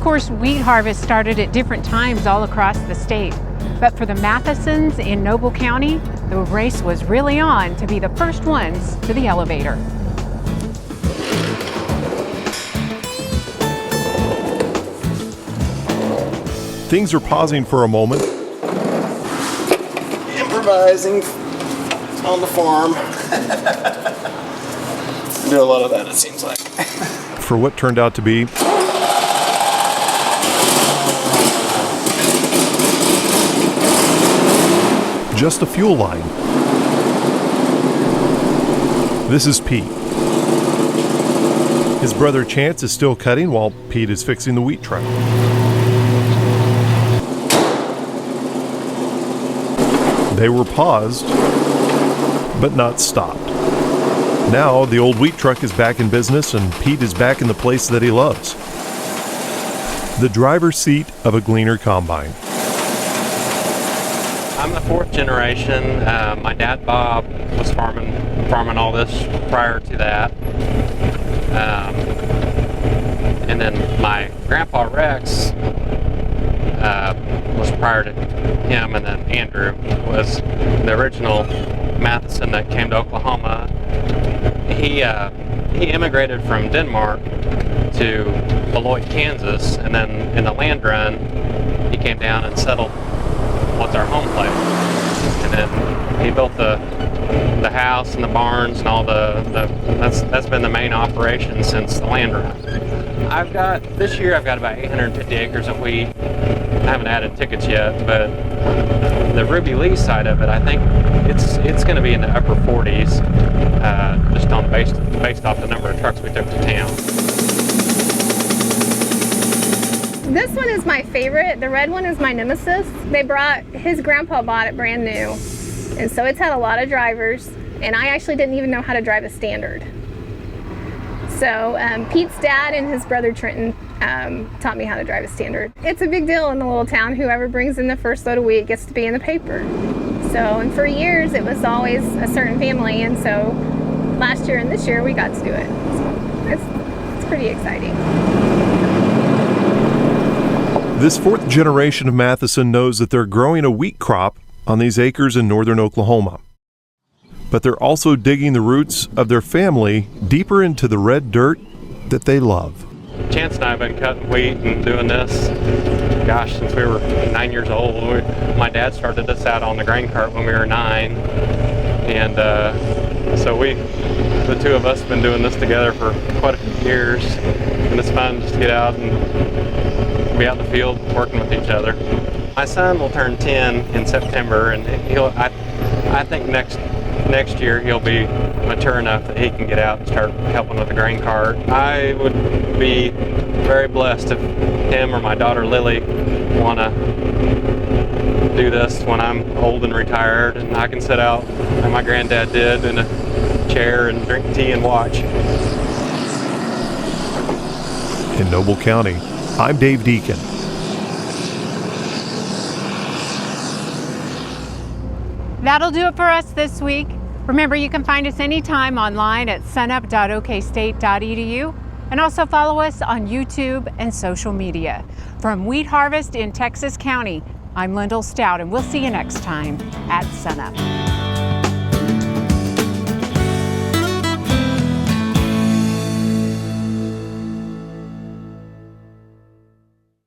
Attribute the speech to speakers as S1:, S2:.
S1: course, wheat harvest started at different times all across the state. But for the Mathesons in Noble County, the race was really on to be the first ones to the elevator.
S2: Things are pausing for a moment.
S3: Improvising on the farm. Do a lot of that, it seems like.
S2: For what turned out to be just a fuel line. This is Pete. His brother Chance is still cutting while Pete is fixing the wheat truck. They were paused, but not stopped. Now the old wheat truck is back in business and Pete is back in the place that he loves. The driver's seat of a Gleaner combine.
S4: I'm the fourth generation. My dad Bob was farming all this prior to that. And then my grandpa Rex was prior to him, and then Andrew was the original Matheson that came to Oklahoma. He immigrated from Denmark to Beloit, Kansas, and then in the land run he came down and settled what's our home place, and then he built the house and the barns and all that's been the main operation since the land run. This year I've got about 850 acres of wheat. I haven't added tickets yet, but the Ruby Lee side of it, I think it's going to be in the upper 40s, just on based off the number of trucks we took to town.
S5: This one is my favorite. The red one is my nemesis. His grandpa bought it brand new, and so it's had a lot of drivers, and I actually didn't even know how to drive a standard. So Pete's dad and his brother Trenton taught me how to drive a standard. It's a big deal in the little town. Whoever brings in the first load of wheat gets to be in the paper. So, and for years it was always a certain family, and so last year and this year we got to do it. So it's pretty exciting.
S2: This fourth generation of Matheson knows that they're growing a wheat crop on these acres in northern Oklahoma. But they're also digging the roots of their family deeper into the red dirt that they love.
S4: Chance and I have been cutting wheat and doing this, since we were 9 years old. My dad started us out on the grain cart when we were 9. And so the two of us have been doing this together for quite a few years. And it's fun just to get out and be out in the field working with each other. My son will turn 10 in September, and I think next year he'll be mature enough that he can get out and start helping with the grain cart. I would be very blessed if him or my daughter Lily want to do this when I'm old and retired, and I can sit out like my granddad did in a chair and drink tea and watch.
S2: In Noble County, I'm Dave Deacon.
S1: That'll do it for us this week. Remember, you can find us anytime online at sunup.okstate.edu, and also follow us on YouTube and social media. From Wheat Harvest in Texas County, I'm Lyndall Stout, and we'll see you next time at Sunup.